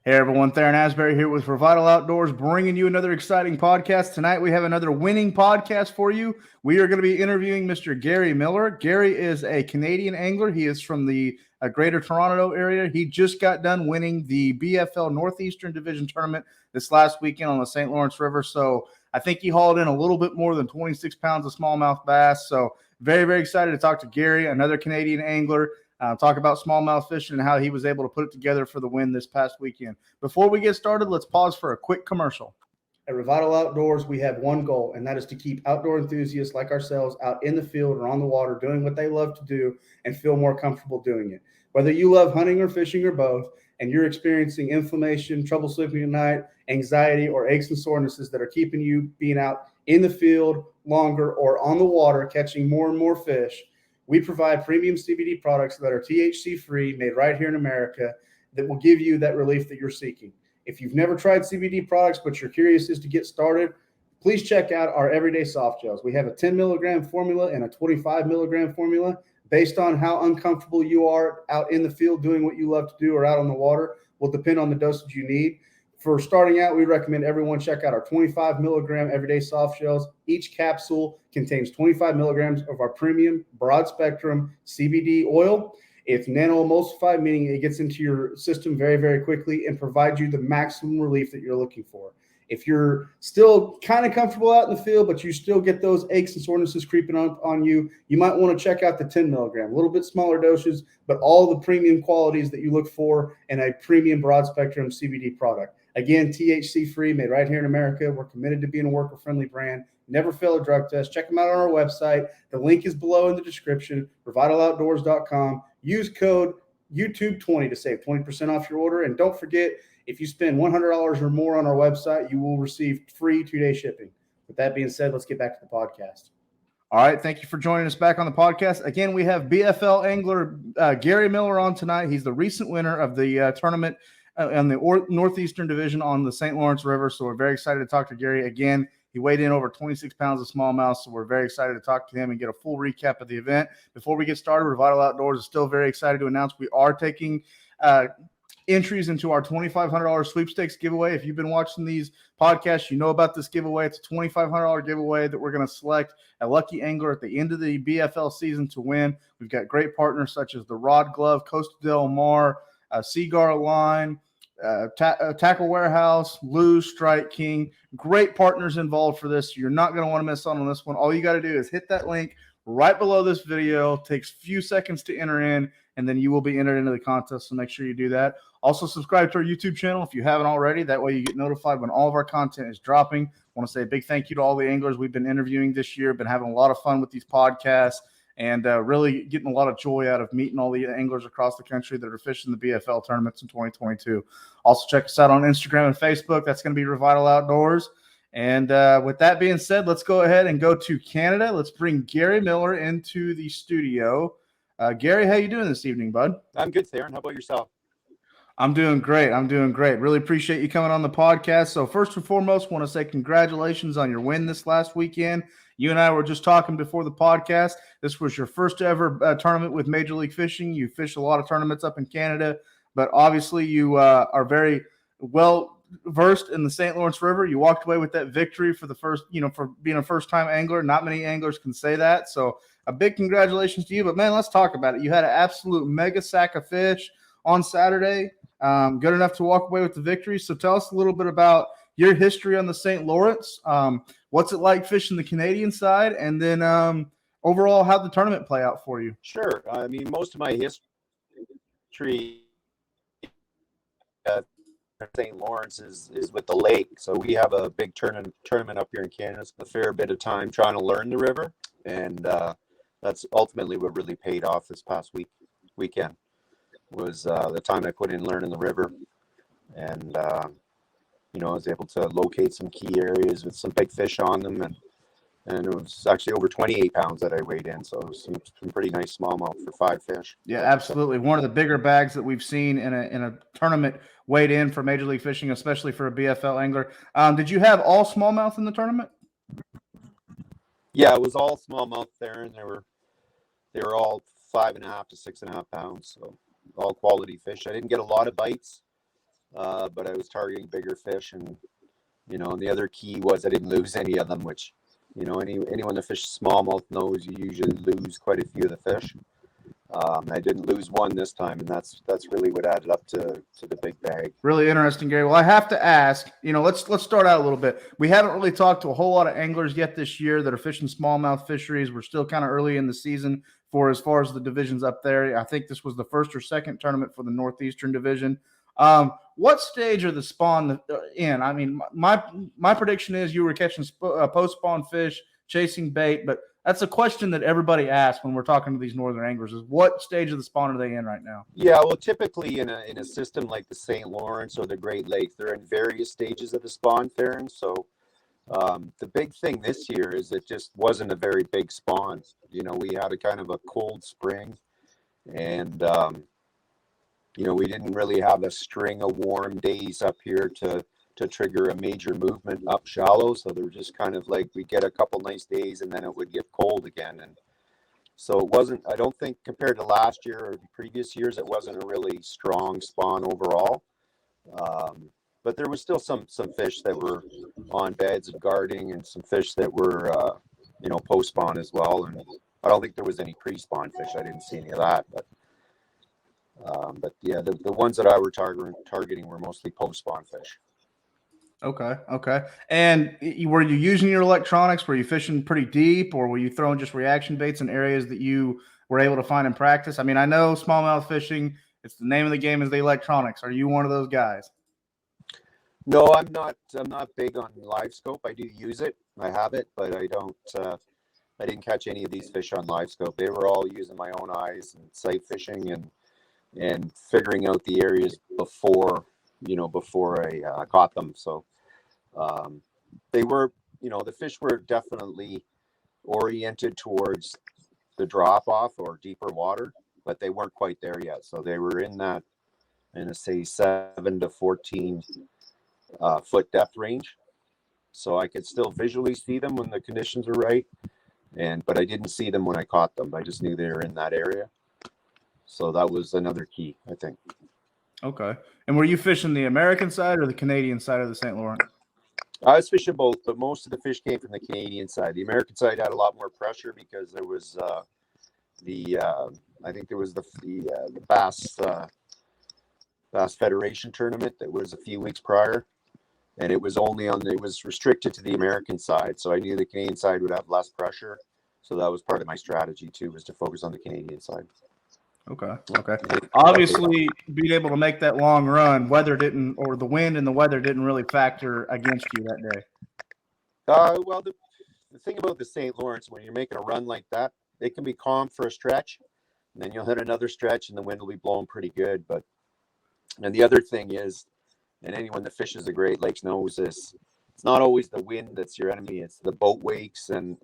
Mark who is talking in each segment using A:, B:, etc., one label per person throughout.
A: Hey everyone, Theron Asbury here with Revital Outdoors, bringing you another exciting podcast. Tonight we have another winning podcast for you. We are going to be interviewing Mr. Gary Miller. Gary is a Canadian angler. He is from the Greater Toronto area. He just got done winning the BFL Northeastern Division tournament this last weekend on the St. Lawrence River. So I think he hauled in a little bit more than 26 pounds of smallmouth bass. So very, very excited to talk to Gary, another Canadian angler. Talk about smallmouth fishing and how he was able to put it together for the win this past weekend. Before we get started, let's pause for a quick commercial. At Revital Outdoors, we have one goal, and that is to keep outdoor enthusiasts like ourselves out in the field or on the water doing what they love to do and feel more comfortable doing it. Whether you love hunting or fishing or both, and you're experiencing inflammation, trouble sleeping at night, anxiety, or aches and sorenesses that are keeping you being out in the field longer or on the water catching more and more fish, we provide premium CBD products that are THC-free, made right here in America, that will give you that relief that you're seeking. If you've never tried CBD products, but you're curious as to get started, please check out our everyday soft gels. We have a 10 milligram formula and a 25 milligram formula. Based on how uncomfortable you are out in the field doing what you love to do or out on the water will depend on the dosage you need. For starting out, we recommend everyone check out our 25 milligram everyday soft gels. Each capsule contains 25 milligrams of our premium broad spectrum CBD oil. It's nano-emulsified, meaning it gets into your system very, very quickly and provides you the maximum relief that you're looking for. If you're still kind of comfortable out in the field, but you still get those aches and sorenesses creeping up on you, you might want to check out the 10 milligram, a little bit smaller doses, but all the premium qualities that you look for in a premium broad spectrum CBD product. Again, THC-free, made right here in America. We're committed to being a worker-friendly brand. Never fail a drug test. Check them out on our website. The link is below in the description, revitaloutdoors.com. Use code YouTube20 to save 20% off your order. And don't forget, if you spend $100 or more on our website, you will receive free 2-day shipping. With that being said, let's get back to the podcast. All right. Thank you for joining us back on the podcast. Again, we have BFL angler Gary Miller on tonight. He's the recent winner of the tournament in the Northeastern Division on the St. Lawrence River. So we're very excited to talk to Gary. Again, he weighed in over 26 pounds of smallmouth, so we're very excited to talk to him and get a full recap of the event. Before we get started, Revital Outdoors is still very excited to announce we are taking entries into our $2,500 sweepstakes giveaway. If you've been watching these podcasts, you know about this giveaway. It's a $2,500 giveaway that we're going to select a lucky angler at the end of the BFL season to win. We've got great partners such as the Rod Glove, Costa Del Mar, Cigar Line, Tackle Warehouse, Lou, Strike King. Great partners involved for this. You're not going to want to miss out on this one. All you got to do is hit that link right below this video. It takes a few seconds to enter in, and then you will be entered into the contest, so make sure you do that. Also, subscribe to our YouTube channel if you haven't already. That way you get notified when all of our content is dropping. I want to say a big thank you to all the anglers we've been interviewing this year. Been having a lot of fun with these podcasts and really getting a lot of joy out of meeting all the anglers across the country that are fishing the BFL tournaments in 2022. Also, check us out on Instagram and Facebook. That's going to be Revital Outdoors. And with that being said, let's go ahead and go to Canada. Let's bring Gary Miller into the studio. Gary, how you doing this evening, bud?
B: I'm good, Theron. How about yourself?
A: I'm doing great. Really appreciate you coming on the podcast. So first and foremost, want to say congratulations on your win this last weekend. You and I were just talking before the podcast. This was your first ever tournament with Major League Fishing. You fished a lot of tournaments up in Canada, but obviously you are very well versed in the St. Lawrence River. You walked away with that victory for the first, for being a first-time angler. Not many anglers can say that. So a big congratulations to you. But man, let's talk about it. You had an absolute mega sack of fish on Saturday. Good enough to walk away with the victory. So tell us a little bit about your history on the St. Lawrence. What's it like fishing the Canadian side? And then overall, how'd the tournament play out for you?
B: Sure. I mean, most of my history at St. Lawrence is with the lake. So we have a big tournament up here in Canada. It's a fair bit of time trying to learn the river. And that's ultimately what really paid off this past weekend. Was the time I put in learning the river, and I was able to locate some key areas with some big fish on them, and it was actually over 28 pounds that I weighed in, so it was some pretty nice smallmouth for 5 fish.
A: Yeah, absolutely. One of the bigger bags that we've seen in a tournament weighed in for Major League Fishing, especially for a BFL angler. Did you have all smallmouth in the tournament?
B: Yeah, it was all smallmouth there, and they were all 5.5 to 6.5 pounds, so all quality fish. I didn't get a lot of bites, but I was targeting bigger fish, and and the other key was I didn't lose any of them, which anyone that fishes smallmouth knows you usually lose quite a few of the fish. I didn't lose one this time, and that's really what added up to the big bag.
A: Really interesting, Gary. Well, I have to ask, let's start out a little bit. We haven't really talked to a whole lot of anglers yet this year that are fishing smallmouth fisheries. We're still kind of early in the season for as far as the divisions up there. I think this was the first or second tournament for the Northeastern Division. What stage are the spawn in? I mean, my prediction is you were catching post-spawn fish, chasing bait, but that's a question that everybody asks when we're talking to these northern anglers is what stage of the spawn are they in right now?
B: Yeah, well, typically in a system like the St. Lawrence or the Great Lakes, they're in various stages of the spawn, Theron. So the big thing this year is it just wasn't a very big spawn. We had a kind of a cold spring, and we didn't really have a string of warm days up here to trigger a major movement up shallow. So they were just kind of like we get a couple nice days and then it would get cold again. And so it wasn't, I don't think compared to last year or previous years, it wasn't a really strong spawn overall. But there was still some fish that were on beds and guarding, and some fish that were, post spawn as well. And I don't think there was any pre-spawn fish. I didn't see any of that. But yeah, the ones that I were targeting were mostly post spawn fish.
A: Okay. And were you using your electronics? Were you fishing pretty deep, or were you throwing just reaction baits in areas that you were able to find in practice? I mean, I know smallmouth fishing, it's the name of the game is the electronics. Are you one of those guys?
B: No, I'm not big on live scope. I do use it. I have it, but I don't. I didn't catch any of these fish on live scope. They were all using my own eyes and sight fishing and figuring out the areas before I caught them. So they were, the fish were definitely oriented towards the drop off or deeper water, but they weren't quite there yet. So they were in that, say 7 to 14 foot depth range. So I could still visually see them when the conditions are right. But I didn't see them when I caught them. I just knew they were in that area. So that was another key, I think.
A: Okay. And were you fishing the American side or the Canadian side of the St. Lawrence?
B: I was fishing both, but most of the fish came from the Canadian side. The American side had a lot more pressure because there was I think there was the Bass Federation tournament that was a few weeks prior, and it was it was restricted to the American side. So I knew the Canadian side would have less pressure. So that was part of my strategy too, was to focus on the Canadian side.
A: Okay. Obviously, being able to make that long run, the wind and the weather didn't really factor against you that day.
B: Well, the thing about the St. Lawrence, when you're making a run like that, it can be calm for a stretch, and then you'll hit another stretch, and the wind will be blowing pretty good. And the other thing is, and anyone that fishes the Great Lakes knows this, it's not always the wind that's your enemy. It's the boat wakes and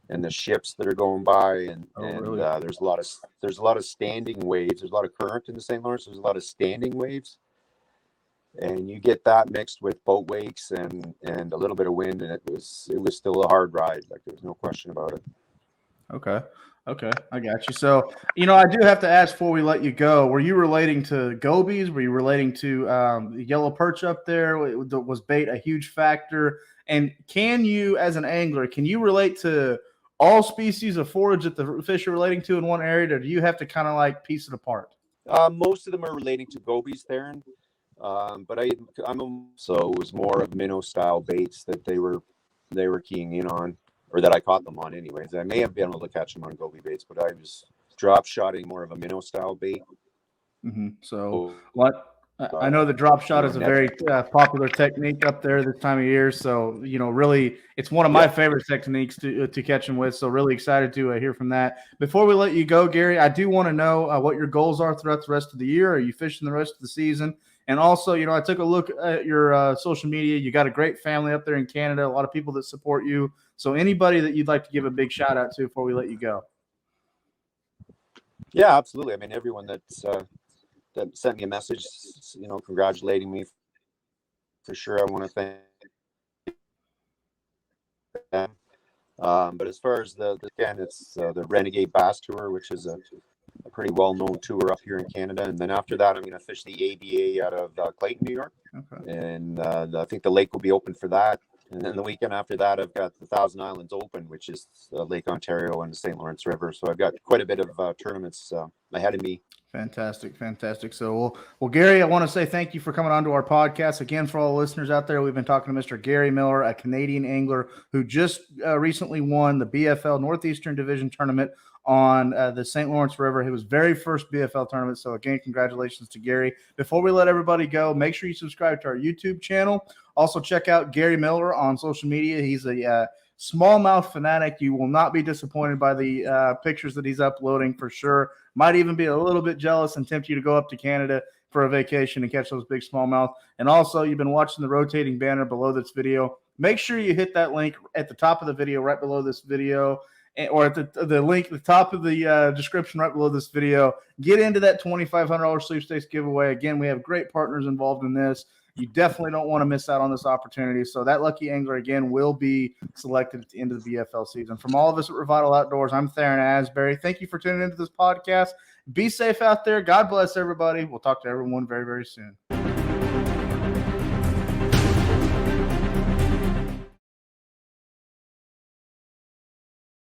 B: the ships that are going by, and
A: really?
B: there's a lot of standing waves. There's a lot of current in the St. Lawrence. There's a lot of standing waves, and you get that mixed with boat wakes and a little bit of wind, and it was still a hard ride. Like, there's no question about it.
A: Okay, I got you. So, I do have to ask before we let you go, were you relating to gobies? Were you relating to the yellow perch up there? Was bait a huge factor? And can you, as an angler, relate to all species of forage that the fish are relating to in one area, or do you have to kind of like piece it apart?
B: Most of them are relating to gobies, Theron. But so it was more of minnow style baits that they were keying in on, or that I caught them on anyways. I may have been able to catch them on goby baits, but I was drop shotting more of a minnow style bait.
A: Mm-hmm. So what? I know the drop shot is a very popular technique up there this time of year. So, really, it's one of my favorite techniques to catch them with. So really excited to hear from that. Before we let you go, Gary, I do want to know what your goals are throughout the rest of the year. Are you fishing the rest of the season? And also, I took a look at your social media. You got a great family up there in Canada, a lot of people that support you. So anybody that you'd like to give a big shout out to before we let you go?
B: Yeah, absolutely. I mean, everyone that sent me a message, congratulating me, for sure, I want to thank them. But as far as it's the Renegade Bass Tour, which is a a pretty well-known tour up here in Canada. And then after that, I'm going to fish the ABA out of Clayton, New York.
A: Okay.
B: And I think the lake will be open for that. And then the weekend after that, I've got the Thousand Islands Open, which is Lake Ontario and the St. Lawrence River. So I've got quite a bit of tournaments ahead of me.
A: Fantastic, fantastic. So, well, Gary, I want to say thank you for coming on to our podcast. Again, for all the listeners out there, we've been talking to Mr. Gary Miller, a Canadian angler who just recently won the BFL Northeastern Division tournament on the St. Lawrence River. It was very first BFL tournament. So, again, congratulations to Gary. Before we let everybody go, make sure you subscribe to our YouTube channel. Also, check out Gary Miller on social media. He's a smallmouth fanatic. You will not be disappointed by the pictures that he's uploading for sure. Might even be a little bit jealous and tempt you to go up to Canada for a vacation and catch those big smallmouth. And also, you've been watching the rotating banner below this video. Make sure you hit that link at the top of the video, right below this video, or at the link at the top of the description right below this video. Get into that $2,500 sweepstakes giveaway. Again, we have great partners involved in this. You definitely don't want to miss out on this opportunity. So that lucky angler, again, will be selected at the end of the BFL season. From all of us at Revital Outdoors, I'm Theron Asbury. Thank you for tuning into this podcast. Be safe out there. God bless everybody. We'll talk to everyone very, very soon.